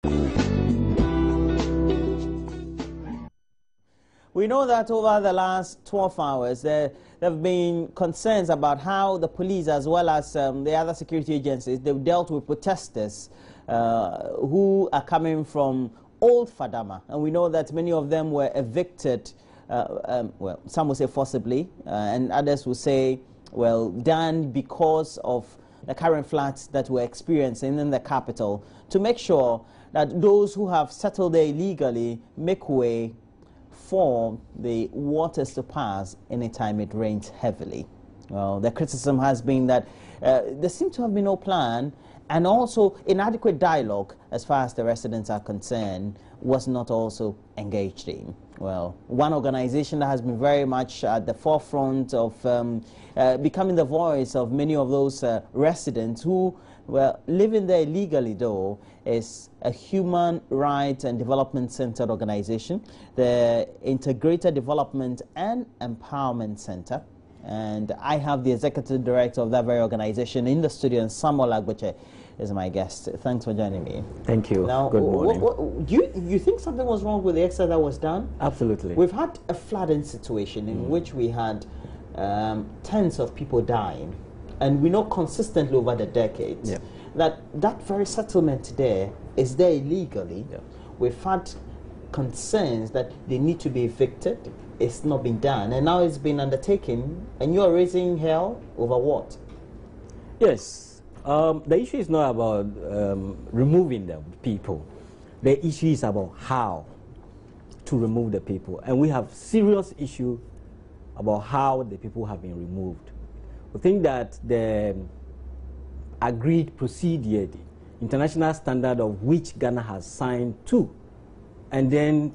We know that over the last 12 hours, there have been concerns about how the police, as well as the other security agencies, they've dealt with protesters who are coming from Old Fadama. And we know that many of them were evicted, well, some will say forcibly, and others will say, well, done because of the current floods that we're experiencing in the capital, to make sure that those who have settled there illegally make way for the waters to pass anytime it rains heavily. Well, the criticism has been that there seemed to have been no plan, and also inadequate dialogue as far as the residents are concerned was not also engaged in. Well, one organization that has been very much at the forefront of becoming the voice of many of those residents who were living there illegally, though, is a human rights and development centered organization, the Integrated Development and Empowerment Center. And I have the executive director of that very organization in the studio, and Samuel Agboche is my guest. Thanks for joining me. Thank you. Now, good morning. Do you think something was wrong with the exercise that was done? Absolutely. We've had a flooding situation in which we had tens of people dying, and we know consistently over the decades that very settlement there is there illegally. We've had concerns that they need to be evicted. It's not been done, and now it's been undertaken, and you're raising hell over what? Yes. The issue is not about removing the people. The issue is about how to remove the people. And we have serious issue about how the people have been removed. We think that the agreed procedure, the international standard of which Ghana has signed to, and then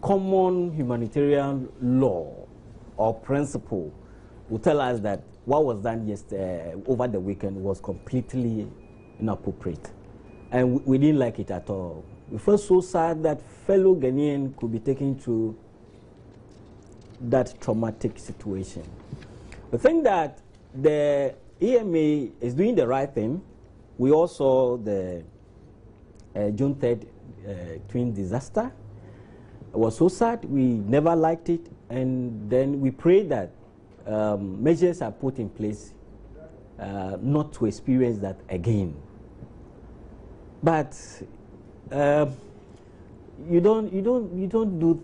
common humanitarian law or principle will tell us that what was done yesterday, over the weekend, was completely inappropriate. And we didn't like it at all. We felt so sad that fellow Ghanaians could be taken through that traumatic situation. We think that the EMA is doing the right thing. We all saw the June 3rd twin disaster. It was so sad. We never liked it. And then we pray that measures are put in place not to experience that again. But you don't do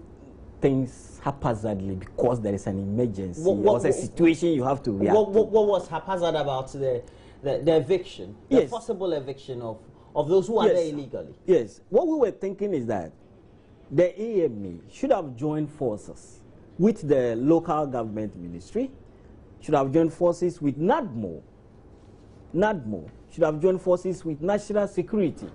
things haphazardly because there is an emergency or a situation you have to react to. What was haphazard about the eviction, the possible eviction of those who are there illegally? Yes. What we were thinking is that the AMA should have joined forces with the local government ministry, should have joined forces with NADMO, should have joined forces with national security.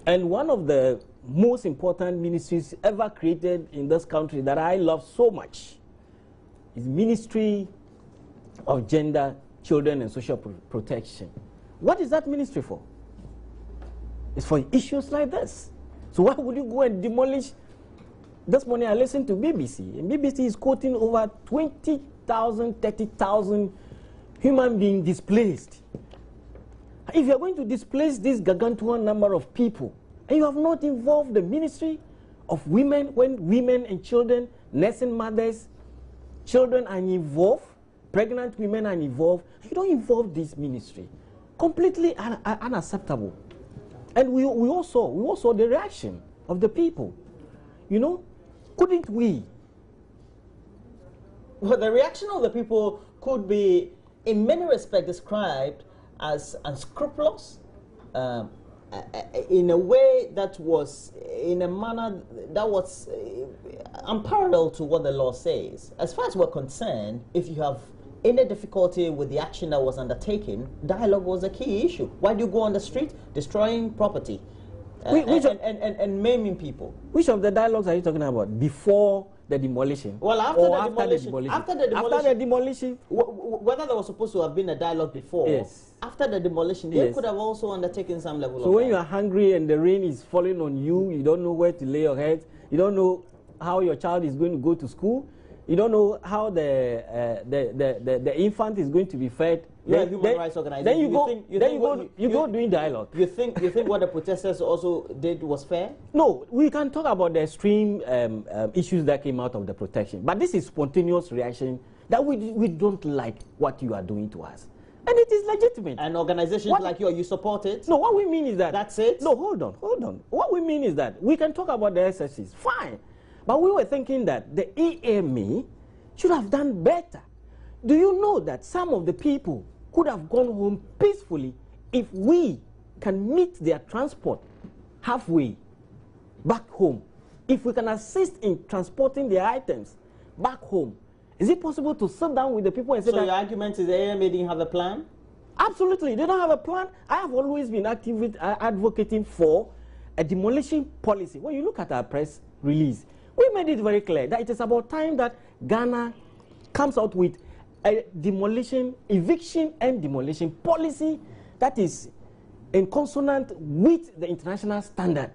And one of the most important ministries ever created in this country that I love so much is Ministry of Gender, Children and Social Protection. What is that ministry for? It's for issues like this. So why would you go and demolish? This morning I listened to BBC, and BBC is quoting over 20,000, 30,000 human beings displaced. If you are going to displace this gargantuan number of people, and you have not involved the Ministry of Women, when women and children, nursing mothers, children are involved, pregnant women are involved, you don't involve this ministry. Completely unacceptable. And we also saw the reaction of the people. You know, couldn't we? Well, the reaction of the people could be, in many respects, described as unscrupulous, in a way that was, in a manner that was unparalleled to what the law says. As far as we're concerned, if you have any difficulty with the action that was undertaken, dialogue was a key issue. Why do you go on the street destroying property and maiming people? Which of the dialogues are you talking about? Before the demolition? Well, after the demolition. After the demolition. Whether there was supposed to have been a dialogue before. Yes. After the demolition, they could have also undertaken some level of. So when you are hungry and the rain is falling on you, you don't know where to lay your head. You don't know how your child is going to go to school. You don't know how the infant is going to be fed. You're a human rights organization. Then you go doing dialogue. You think what the protesters also did was fair? No, we can talk about the extreme issues that came out of the protection, but this is spontaneous reaction that we don't like what you are doing to us, and it is legitimate. And organizations like you support it? No, what we mean is that that's it. No, hold on. What we mean is that we can talk about the SSCs, fine, but we were thinking that the EME should have done better. Do you know that some of the people could have gone home peacefully if we can meet their transport halfway back home? If we can assist in transporting their items back home, is it possible to sit down with the people and say so your argument is the AMA didn't have a plan? Absolutely, they don't have a plan. I have always been advocating for a demolition policy. When you look at our press release, we made it very clear that it is about time that Ghana comes out with a eviction and demolition policy that is in consonant with the international standard.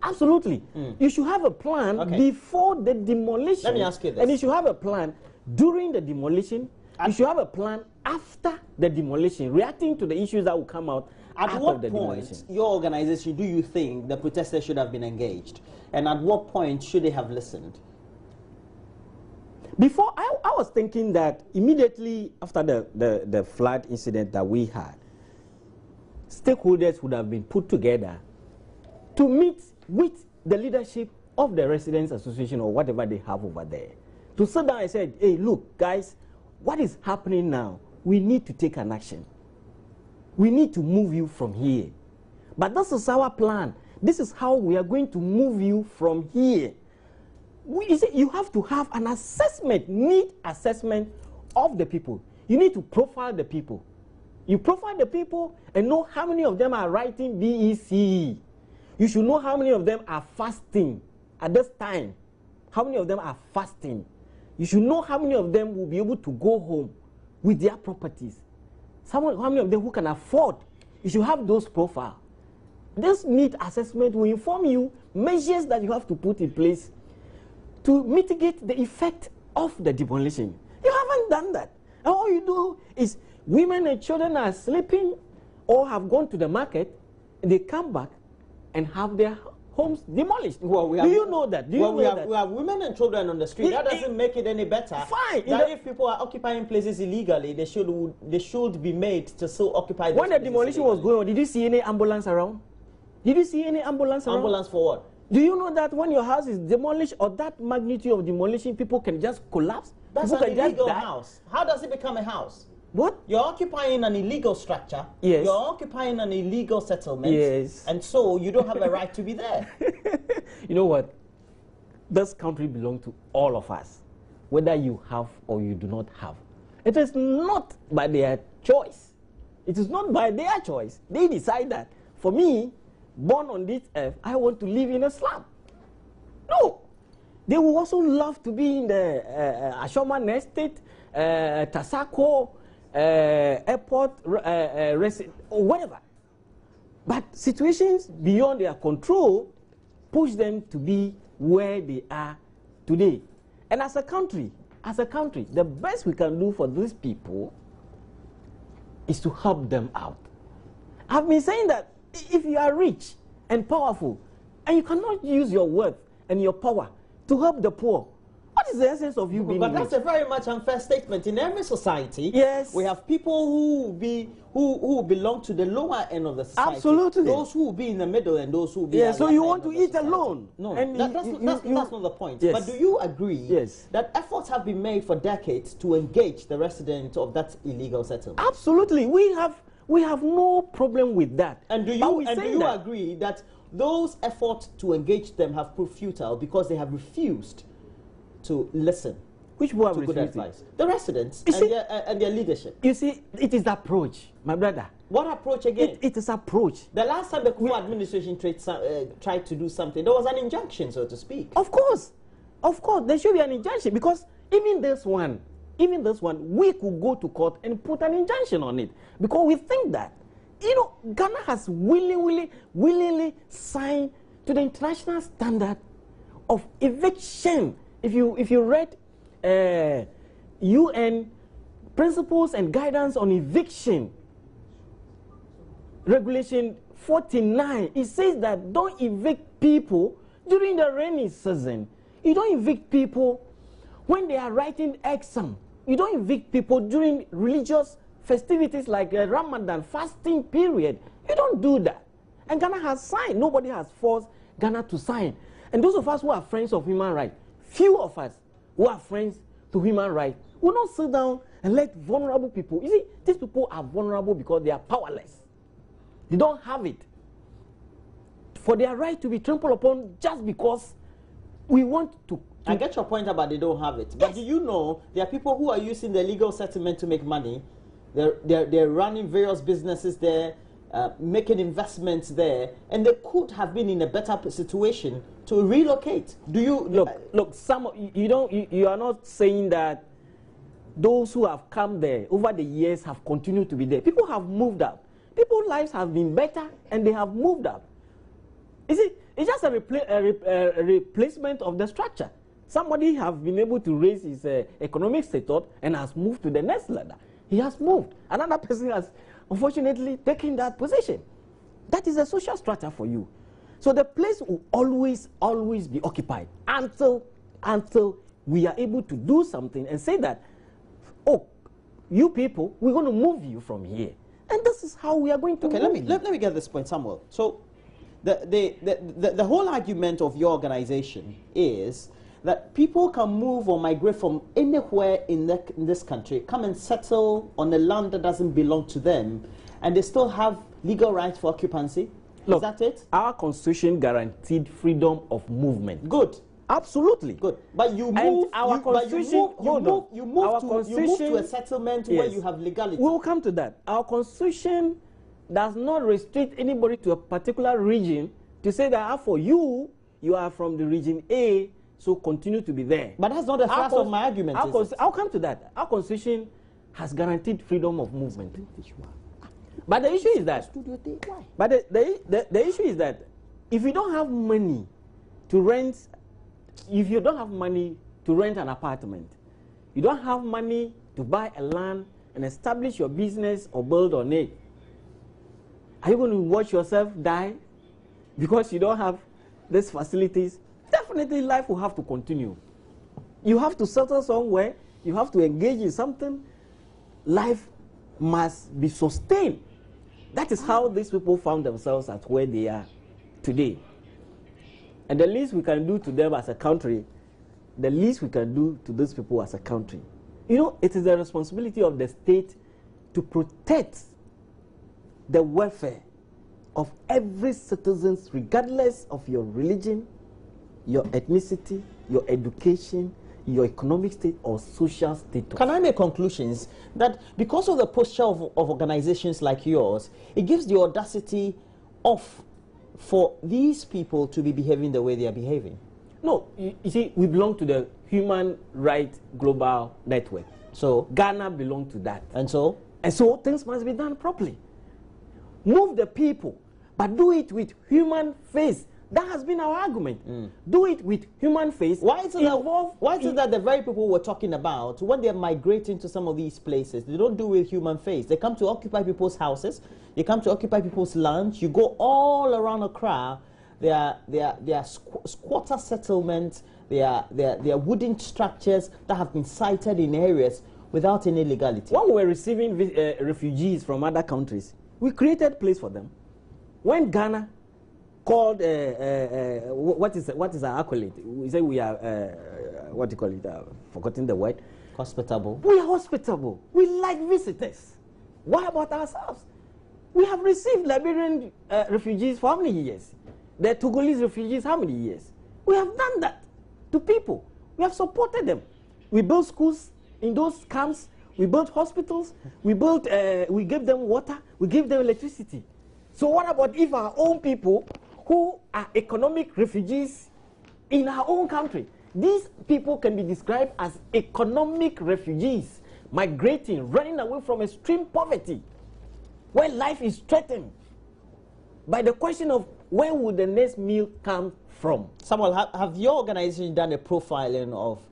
Absolutely. You should have a plan before the demolition. Let me ask you this. And you should have a plan during the demolition. You should have a plan after the demolition, reacting to the issues that will come out At what point, your organization, do you think the protesters should have been engaged? And at what point should they have listened? Before, I was thinking that immediately after the flood incident that we had, stakeholders would have been put together to meet with the leadership of the Residents Association or whatever they have over there. To sit down and say, hey, look, guys, what is happening now? We need to take an action. We need to move you from here. But this is our plan. This is how we are going to move you from here. You have to have an assessment, need assessment of the people. You need to profile the people. You profile the people and know how many of them are writing BECE. You should know how many of them are fasting at this time. How many of them are fasting? You should know how many of them will be able to go home with their properties. How many of them who can afford. You should have those profiles. This need assessment will inform you measures that you have to put in place to mitigate the effect of the demolition. You haven't done that. And all you do is women and children are sleeping or have gone to the market, and they come back and have their homes demolished. Well, do you know that? We have women and children on the street. That doesn't make it any better. Fine. That if people are occupying places illegally, they should be made to still occupy those When the demolition was going on, did you see any ambulance around? Did you see any ambulance around? Ambulance for what? Do you know that when your house is demolished or that magnitude of demolition, people can just collapse? That's an illegal house. How does it become a house? What? You're occupying an illegal structure. Yes. You're occupying an illegal settlement. Yes. And so you don't have a right to be there. You know what? This country belongs to all of us, whether you have or you do not have. It is not by their choice. It is not by their choice. They decide that. For me, born on this earth, I want to live in a slum. No. They will also love to be in the Ashoman Estate, Tasako, airport, or whatever. But situations beyond their control push them to be where they are today. And as a country, the best we can do for these people is to help them out. I've been saying that if you are rich and powerful, and you cannot use your wealth and your power to help the poor, what is the essence of you being rich? But that's a very much unfair statement. In every society, yes, we have people who belong to the lower end of the society. Absolutely. Those who will be in the middle and those who will be at the upper end. So you want to eat alone? No, that's not the point. Yes. But do you agree that efforts have been made for decades to engage the residents of that illegal settlement? Absolutely. We have no problem with that. And do you agree that those efforts to engage them have proved futile because they have refused to listen? Which one to good advice? The residents and their leadership. You see, it is the approach, my brother. What approach again? It is approach. The last time the Kufu administration tried to do something, there was an injunction, so to speak. Of course, there should be an injunction, because even this one, we could go to court and put an injunction on it, because we think that, Ghana has willingly signed to the international standard of eviction. If you read UN principles and guidance on eviction, Regulation 49, it says that don't evict people during the rainy season. You don't evict people when they are writing exam. You don't evict people during religious festivities like the Ramadan fasting period. You don't do that. And Ghana has signed. Nobody has forced Ghana to sign. And those of us who are friends of human rights, few of us who are friends to human rights, will not sit down and let vulnerable people. You see, these people are vulnerable because they are powerless. They don't have it. For their right to be trampled upon just because we want to. I get your point about they don't have it. But do you know there are people who are using the legal settlement to make money? They're running various businesses there, making investments there, and they could have been in a better situation to relocate. Do you look? You are not saying that those who have come there over the years have continued to be there. People have moved up. People's lives have been better, and they have moved up. You see, it's just a replacement of the structure. Somebody has been able to raise his economic status and has moved to the next level. He has moved. Another person has, unfortunately, taken that position. That is a social structure for you. So the place will always be occupied until we are able to do something and say that, oh, you people, we're going to move you from here. And this is how we are going to Okay, let me get this point, Samuel. So the whole argument of your organization is that people can move or migrate from anywhere in this country, come and settle on a land that doesn't belong to them, and they still have legal rights for occupancy. Look, is that it? Our constitution guaranteed freedom of movement. Good. Absolutely. Good. But you move, you move to a settlement where you have legality. We will come to that. Our constitution does not restrict anybody to a particular region to say that for you are from the region A, so continue to be there. But that's not the thrust of my argument. I'll come to that. Our constitution has guaranteed freedom of movement. But the issue is that the issue is that if you don't have money to rent, if you don't have money to rent an apartment, you don't have money to buy a land and establish your business or build on it, are you going to watch yourself die because you don't have these facilities? Definitely life will have to continue. You have to settle somewhere. You have to engage in something. Life must be sustained. That is how these people found themselves at where they are today. And the least we can do to them as a country, the least we can do to those people as a country. You know, it is the responsibility of the state to protect the welfare of every citizen, regardless of your religion, your ethnicity, your education, your economic state or social status. Can I make conclusions that because of the posture of organizations like yours, it gives the audacity for these people to be behaving the way they are behaving? No, you see, we belong to the Human Rights Global Network. So Ghana belongs to that. And so things must be done properly. Move the people, but do it with human face. That has been our argument. Do it with human face. Why is it that the very people we're talking about, when they're migrating to some of these places, they don't do it with human face? They come to occupy people's houses. They come to occupy people's lands. You go all around Accra. They are squatter settlements. They are wooden structures that have been sited in areas without any legality. When we were receiving refugees from other countries, we created a place for them. When Ghana called what is our accolade? We say we are what do you call it? Forgotten the word. Hospitable. We are hospitable. We like visitors. What about ourselves? We have received Liberian refugees for how many years? The Togolese refugees, how many years? We have done that to people. We have supported them. We built schools in those camps. We built hospitals. We gave them water. We gave them electricity. So what about if our own people who are economic refugees in our own country, these people can be described as economic refugees, migrating, running away from extreme poverty, where life is threatened by the question of where would the next meal come from? Samuel, have your organization done a profiling of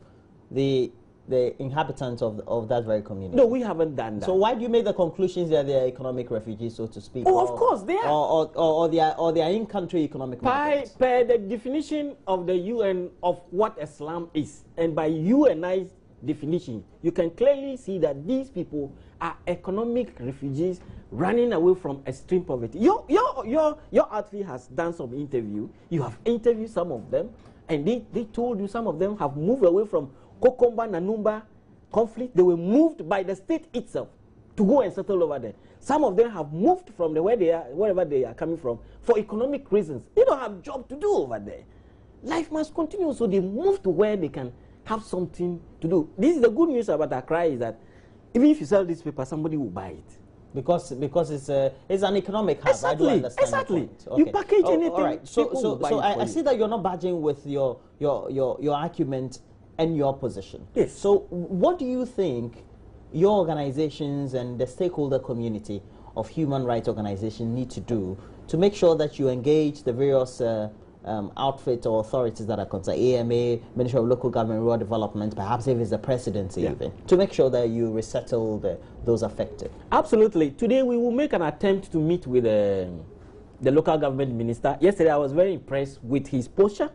the the inhabitants of that very community? No, we haven't done that. So why do you make the conclusions that they are economic refugees, so to speak? Oh, of course they are. Or they are in-country economic migrants? Per the definition of the UN of what a slum is, and by UNI's definition, you can clearly see that these people are economic refugees running away from extreme poverty. Your outfit has done some interview. You have interviewed some of them, and they told you some of them have moved away from Kokomba, Nanumba conflict. They were moved by the state itself to go and settle over there. Some of them have moved from wherever they are coming from for economic reasons. They don't have job to do over there. Life must continue, so they move to where they can have something to do. This is the good news about Accra, is that even if you sell this paper, somebody will buy it. Because it's an economic hub. Exactly. I do understand. Exactly. Okay. You package anything. All right. So I see that you're not budging with your argument and your position. Yes. So what do you think your organizations and the stakeholder community of human rights organizations need to do to make sure that you engage the various outfits or authorities that are concerned, AMA, Ministry of Local Government and Rural Development, perhaps if it's the presidency even, to make sure that you resettle those affected? Absolutely. Today we will make an attempt to meet with the local government minister. Yesterday I was very impressed with his posture,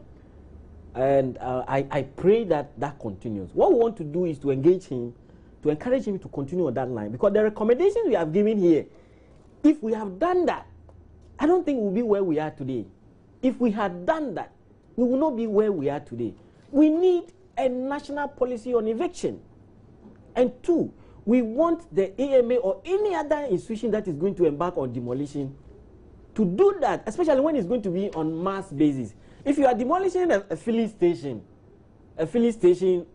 and I pray that continues. What we want to do is to engage him, to encourage him to continue on that line, because the recommendations we have given here, if we have done that, I don't think we'll be where we are today. If we had done that, we will not be where we are today. We need a national policy on eviction. And two, we want the AMA or any other institution that is going to embark on demolition to do that, especially when it's going to be on mass basis. If you are demolishing a filling station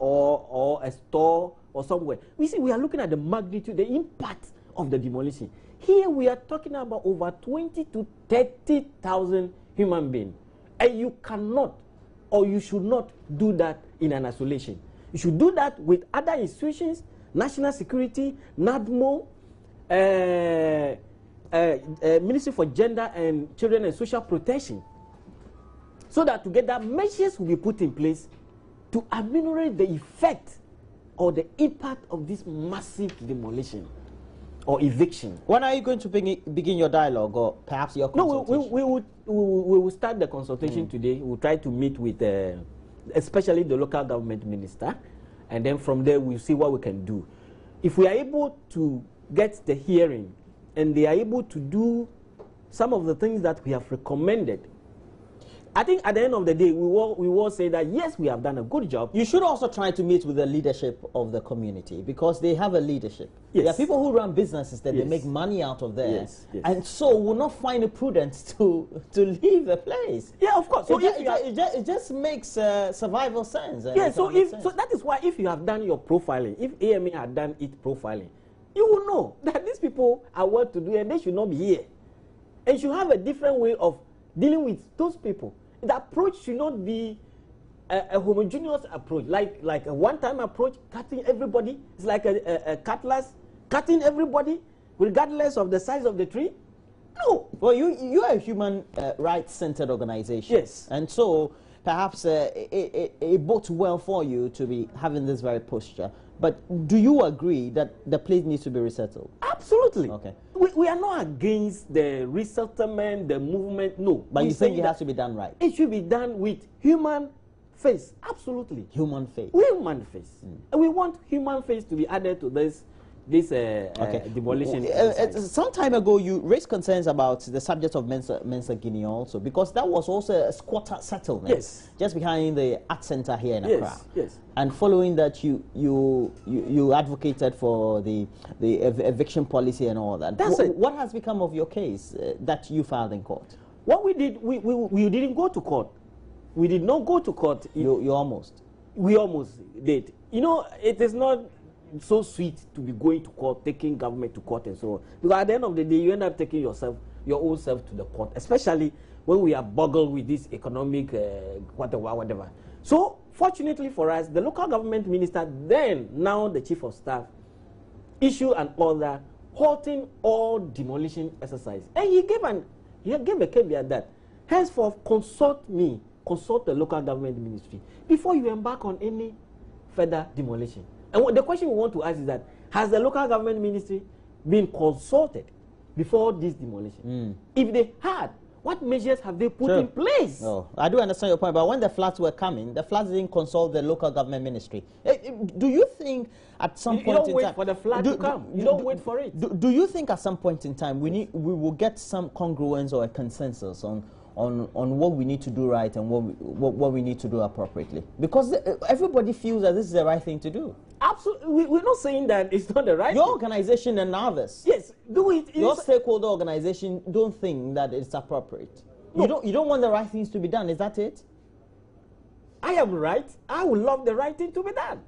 or a store or somewhere, we are looking at the magnitude, the impact of the demolition. Here we are talking about over 20 to 30,000 human beings, and you cannot or you should not do that in an isolation. You should do that with other institutions, national security, NADMO, Ministry for Gender and Children and Social Protection, so that together measures will be put in place to ameliorate the effect or the impact of this massive demolition or eviction. When are you going to begin your dialogue, or perhaps your consultation? No, we will start the consultation today. We'll try to meet with especially the local government minister, and then from there we'll see what we can do. If we are able to get the hearing and they are able to do some of the things that we have recommended, I think at the end of the day, we will say that, yes, we have done a good job. You should also try to meet with the leadership of the community, because they have a leadership. Yes. There are people who run businesses that they make money out of there. Yes. Yes. And so will not find it prudent to leave the place. Yeah, of course. So it just makes survival sense. Yeah, so that is why if you have done your profiling, if AMA had done its profiling, you will know that these people are well to do and they should not be here. And should have a different way of dealing with those people. The approach should not be a homogeneous approach, like a one-time approach, cutting everybody. It's like a cutlass, cutting everybody regardless of the size of the tree. No. Well, you are a human rights-centered organization. Yes. And so perhaps it bodes well for you to be having this very posture. But do you agree that the place needs to be resettled? Absolutely. Okay. We are not against the resettlement, the movement, no. But you think it has to be done right? It should be done with human face, absolutely. Human face. Human face. And we want human face to be added to this demolition. Some time ago, you raised concerns about the subject of Mensa Guinea also, because that was also a squatter settlement. Yes. Just behind the art center here in Accra. Yes. Yes. And following that, you advocated for the eviction policy and all that. That's it. What has become of your case that you filed in court? What we did, we didn't go to court. We did not go to court. You almost. We almost did. You know, it is not so sweet to be going to court, taking government to court and so on. Because at the end of the day, you end up taking your own self to the court, especially when we are boggled with this economic whatever. So, fortunately for us, the local government minister, now the chief of staff, issued an order halting all demolition exercise. And he gave a caveat that, henceforth, consult the local government ministry before you embark on any further demolition. And the question we want to ask is that, has the local government ministry been consulted before this demolition? If they had, what measures have they put in place? Oh, I do understand your point, but when the floods were coming, the floods didn't consult the local government ministry. Do you think at some point in time... You don't wait for the flood to come. You don't wait for it. Do you think at some point in time we will get some congruence or a consensus on what we need to do right and what we need to do appropriately? Because everybody feels that this is the right thing to do. Absolutely. We're not saying that it's not the right Your thing. organization and others. Yes, do it. Your stakeholder organization don't think that it's appropriate. No. You don't want the right things to be done. Is that it? I am right. I would love the right thing to be done.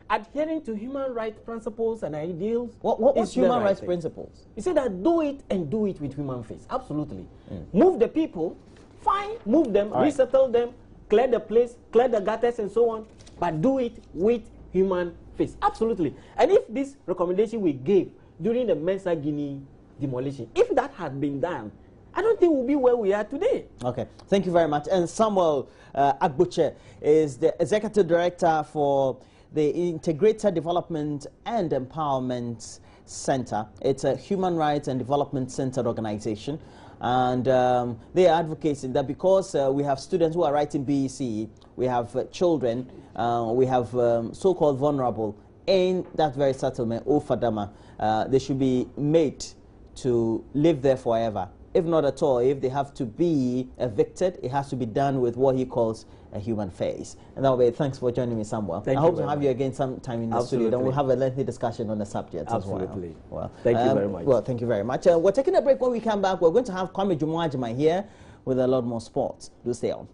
Adhering to human rights principles and ideals. What's human rights principles? You say that do it and do it with human face. Absolutely. Move the people, fine, move them, resettle them, clear the place, clear the gutters and so on, but do it with human face. Absolutely. And if this recommendation we gave during the Mensa Guinea demolition, if that had been done, I don't think we'll be where we are today. Okay, thank you very much. And Samuel Agbuche is the Executive Director for the Integrated Development and Empowerment Center. It's a human rights and development centered organization. And they are advocating that because we have students who are writing BEC, we have children, we have so-called vulnerable in that very settlement, Fadama, they should be made to live there forever. If not at all, if they have to be evicted, it has to be done with what he calls a human face. And that will be, thanks for joining me, Samuel. I hope to have you again sometime in the studio, and we'll have a lengthy discussion on the subject as well. Well, thank you very much. Well, thank you very much. We're taking a break. When we come back, we're going to have Kwame Jumuajima here with a lot more sports. Do stay on.